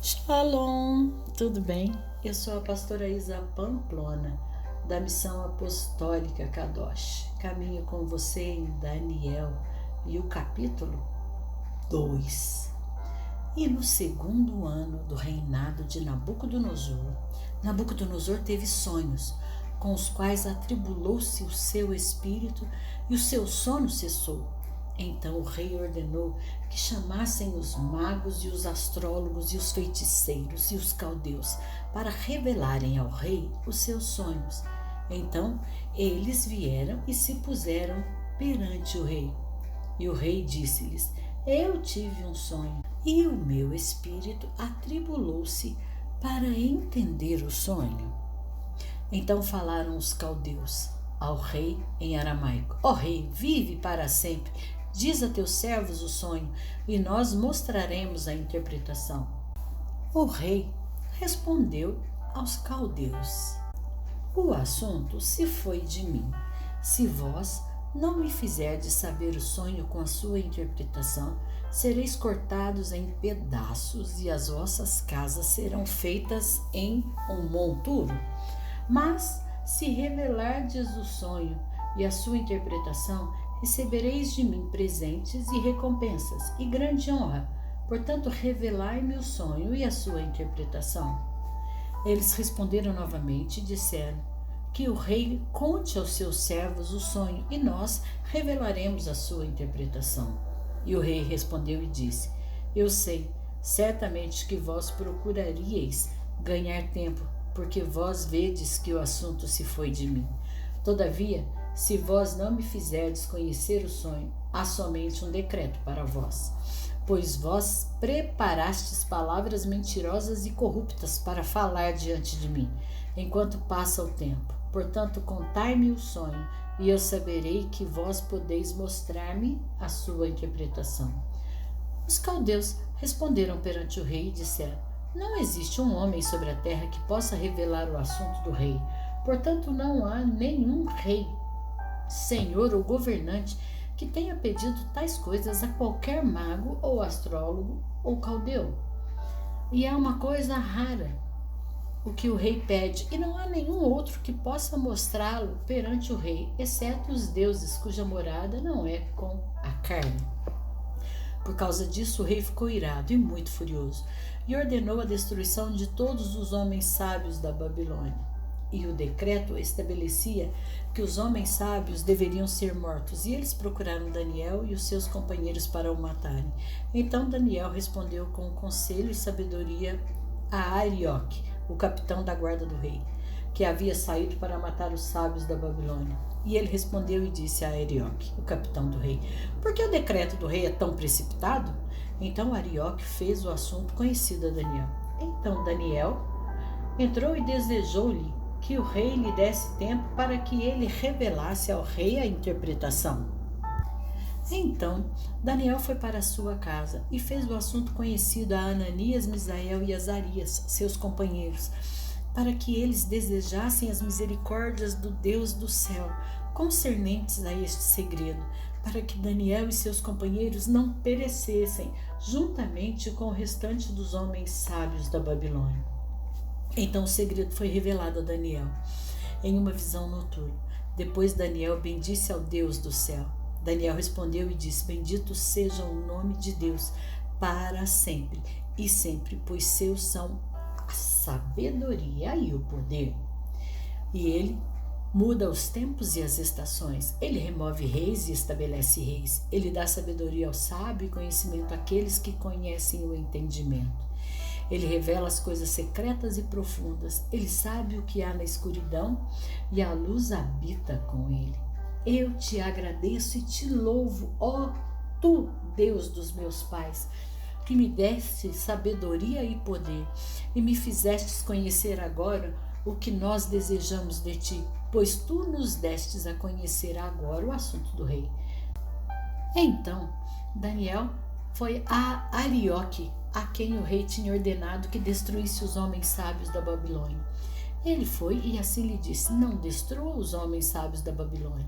Shalom, tudo bem? Eu sou a pastora Isa Pamplona, da Missão Apostólica Kadosh. Caminho com você em Daniel e o capítulo 2. E no segundo ano do reinado de Nabucodonosor, Nabucodonosor teve sonhos, com os quais atribulou-se o seu espírito e o seu sono cessou. Então o rei ordenou que chamassem os magos e os astrólogos e os feiticeiros e os caldeus para revelarem ao rei os seus sonhos. Então eles vieram e se puseram perante o rei. E o rei disse-lhes: Eu tive um sonho, e o meu espírito atribulou-se para entender o sonho. Então falaram os caldeus ao rei em aramaico: Ó rei, vive para sempre. Diz a teus servos o sonho, e nós mostraremos a interpretação. O rei respondeu aos caldeus: O assunto se foi de mim. Se vós não me fizerdes saber o sonho com a sua interpretação, sereis cortados em pedaços, e as vossas casas serão feitas em um monturo. Mas se revelardes o sonho e a sua interpretação, recebereis de mim presentes e recompensas e grande honra. Portanto, revelai-me o sonho e a sua interpretação. Eles responderam novamente e disseram: Que o rei conte aos seus servos o sonho, e nós revelaremos a sua interpretação. E o rei respondeu e disse: Eu sei, certamente que vós procuraríeis ganhar tempo, porque vós vedes que o assunto se foi de mim. Todavia, se vós não me fizerdes conhecer o sonho, há somente um decreto para vós. Pois vós preparastes palavras mentirosas e corruptas para falar diante de mim, enquanto passa o tempo. Portanto, contai-me o sonho, e eu saberei que vós podeis mostrar-me a sua interpretação. Os caldeus responderam perante o rei e disseram: Não existe um homem sobre a terra que possa revelar o assunto do rei. Portanto, não há nenhum rei, senhor ou governante que tenha pedido tais coisas a qualquer mago ou astrólogo ou caldeu. E há uma coisa rara, o que o rei pede, e não há nenhum outro que possa mostrá-lo perante o rei, exceto os deuses cuja morada não é com a carne. Por causa disso, o rei ficou irado e muito furioso, e ordenou a destruição de todos os homens sábios da Babilônia. E o decreto estabelecia que os homens sábios deveriam ser mortos, e eles procuraram Daniel e os seus companheiros para o matarem. Então Daniel respondeu com conselho e sabedoria a Arioque, o capitão da guarda do rei, que havia saído para matar os sábios da Babilônia. E ele respondeu e disse a Arioque, o capitão do rei: Por que o decreto do rei é tão precipitado? Então Arioque fez o assunto conhecido a Daniel. Então Daniel entrou e desejou-lhe que o rei lhe desse tempo para que ele revelasse ao rei a interpretação. Então Daniel foi para a sua casa e fez o assunto conhecido a Ananias, Misael e Azarias, seus companheiros, para que eles desejassem as misericórdias do Deus do céu, concernentes a este segredo, para que Daniel e seus companheiros não perecessem, juntamente com o restante dos homens sábios da Babilônia. Então o segredo foi revelado a Daniel em uma visão noturna. Depois Daniel bendisse ao Deus do céu. Daniel respondeu e disse: Bendito seja o nome de Deus para sempre e sempre, pois seus são a sabedoria e o poder. E ele muda os tempos e as estações. Ele remove reis e estabelece reis. Ele dá sabedoria ao sábio e conhecimento àqueles que conhecem o entendimento. Ele revela as coisas secretas e profundas. Ele sabe o que há na escuridão, e a luz habita com ele. Eu te agradeço e te louvo, ó tu, Deus dos meus pais, que me deste sabedoria e poder, e me fizestes conhecer agora o que nós desejamos de ti, pois tu nos destes a conhecer agora o assunto do rei. Então Daniel foi a Arioque, a quem o rei tinha ordenado que destruísse os homens sábios da Babilônia. Ele foi e assim lhe disse: Não destrua os homens sábios da Babilônia.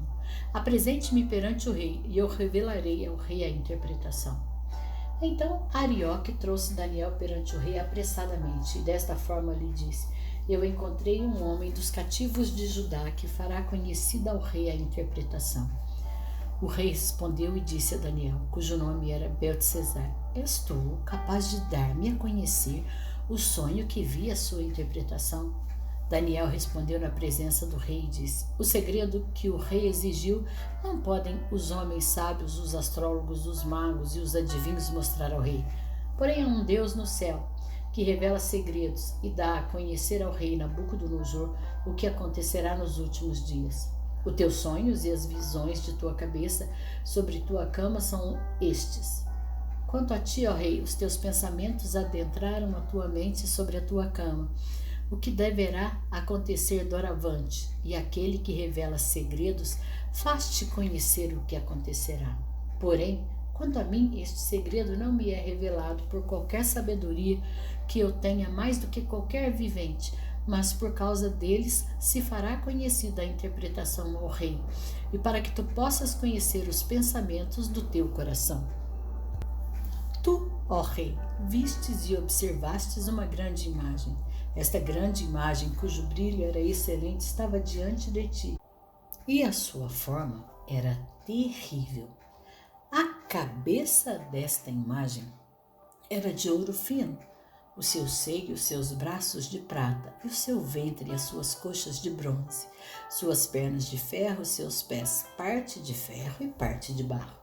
Apresente-me perante o rei, e eu revelarei ao rei a interpretação. Então Arioque trouxe Daniel perante o rei apressadamente, e desta forma lhe disse: Eu encontrei um homem dos cativos de Judá que fará conhecida ao rei a interpretação. O rei respondeu e disse a Daniel, cujo nome era Beltesazar: És tu capaz de dar-me a conhecer o sonho que vi a sua interpretação? Daniel respondeu na presença do rei e disse: O segredo que o rei exigiu não podem os homens sábios, os astrólogos, os magos e os adivinhos mostrar ao rei. Porém há um Deus no céu que revela segredos e dá a conhecer ao rei Nabucodonosor o que acontecerá nos últimos dias. Os teus sonhos e as visões de tua cabeça sobre tua cama são estes. Quanto a ti, ó rei, os teus pensamentos adentraram a tua mente sobre a tua cama, o que deverá acontecer doravante, e aquele que revela segredos faz-te conhecer o que acontecerá. Porém, quanto a mim, este segredo não me é revelado por qualquer sabedoria que eu tenha mais do que qualquer vivente, mas por causa deles se fará conhecida a interpretação ao rei, e para que tu possas conhecer os pensamentos do teu coração. Tu, ó rei, vistes e observastes uma grande imagem. Esta grande imagem, cujo brilho era excelente, estava diante de ti, e a sua forma era terrível. A cabeça desta imagem era de ouro fino, o seu seio e os seus braços de prata, e o seu ventre e as suas coxas de bronze, suas pernas de ferro, seus pés, parte de ferro e parte de barro.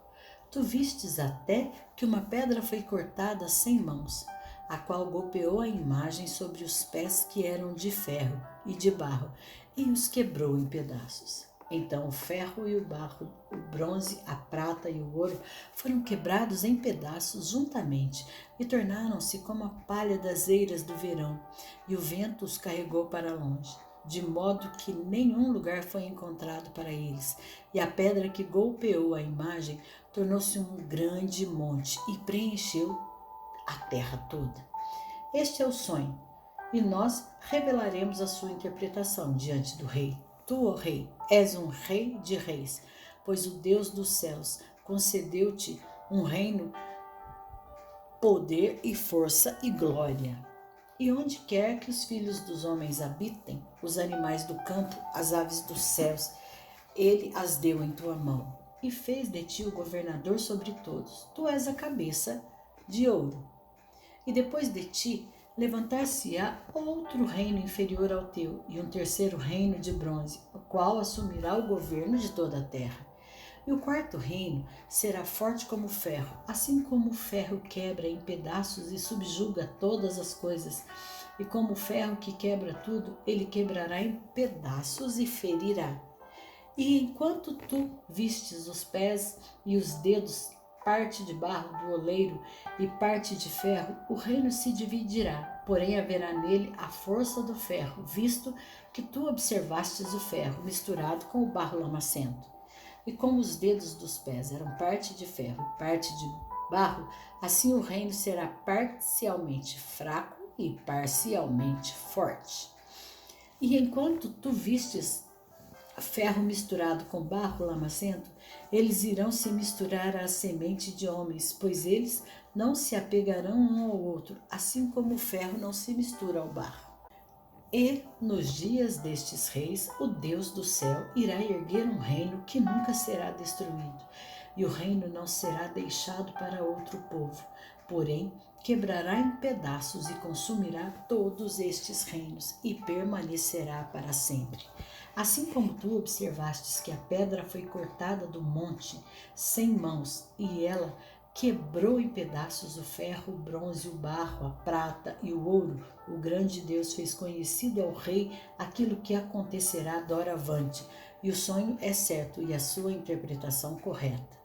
Tu vistes até que uma pedra foi cortada sem mãos, a qual golpeou a imagem sobre os pés que eram de ferro e de barro, e os quebrou em pedaços. Então o ferro e o barro, o bronze, a prata e o ouro foram quebrados em pedaços juntamente e tornaram-se como a palha das eiras do verão, e o vento os carregou para longe, de modo que nenhum lugar foi encontrado para eles. E a pedra que golpeou a imagem tornou-se um grande monte e preencheu a terra toda. Este é o sonho, e nós revelaremos a sua interpretação diante do rei. Tu, ó rei, és um rei de reis, pois o Deus dos céus concedeu-te um reino, poder e força e glória. E onde quer que os filhos dos homens habitem, os animais do campo, as aves dos céus, ele as deu em tua mão, e fez de ti o governador sobre todos. Tu és a cabeça de ouro. E depois de ti levantar-se-á outro reino inferior ao teu, e um terceiro reino de bronze, o qual assumirá o governo de toda a terra. E o quarto reino será forte como o ferro, assim como o ferro quebra em pedaços e subjuga todas as coisas. E como o ferro que quebra tudo, ele quebrará em pedaços e ferirá. E enquanto tu vistes os pés e os dedos, parte de barro do oleiro e parte de ferro, o reino se dividirá, porém haverá nele a força do ferro, visto que tu observastes o ferro misturado com o barro lamacento. E como os dedos dos pés eram parte de ferro, parte de barro, assim o reino será parcialmente fraco e parcialmente forte. E enquanto tu vistes ferro misturado com barro lamacento, eles irão se misturar à semente de homens, pois eles não se apegarão um ao outro, assim como o ferro não se mistura ao barro. E nos dias destes reis, o Deus do céu irá erguer um reino que nunca será destruído, e o reino não será deixado para outro povo, porém quebrará em pedaços e consumirá todos estes reinos, e permanecerá para sempre. Assim como tu observastes que a pedra foi cortada do monte sem mãos, e ela quebrou em pedaços o ferro, o bronze, o barro, a prata e o ouro, o grande Deus fez conhecido ao rei aquilo que acontecerá doravante, e o sonho é certo e a sua interpretação correta.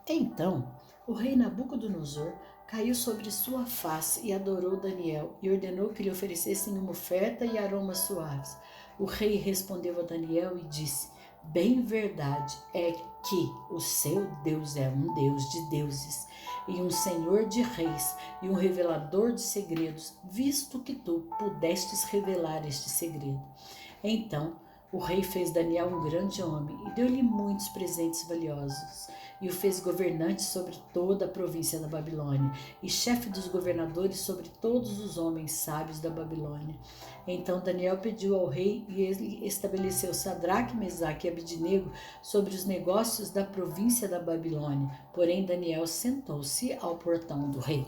Então o rei Nabucodonosor caiu sobre sua face e adorou Daniel, e ordenou que lhe oferecessem uma oferta e aromas suaves. O rei respondeu a Daniel e disse: Bem verdade é que o seu Deus é um Deus de deuses, e um Senhor de reis, e um revelador de segredos, visto que tu pudestes revelar este segredo. Então O rei fez Daniel um grande homem e deu-lhe muitos presentes valiosos, e o fez governante sobre toda a província da Babilônia e chefe dos governadores sobre todos os homens sábios da Babilônia. Então Daniel pediu ao rei e ele estabeleceu Sadraque, Mesaque e Abidnego sobre os negócios da província da Babilônia. Porém Daniel sentou-se ao portão do rei.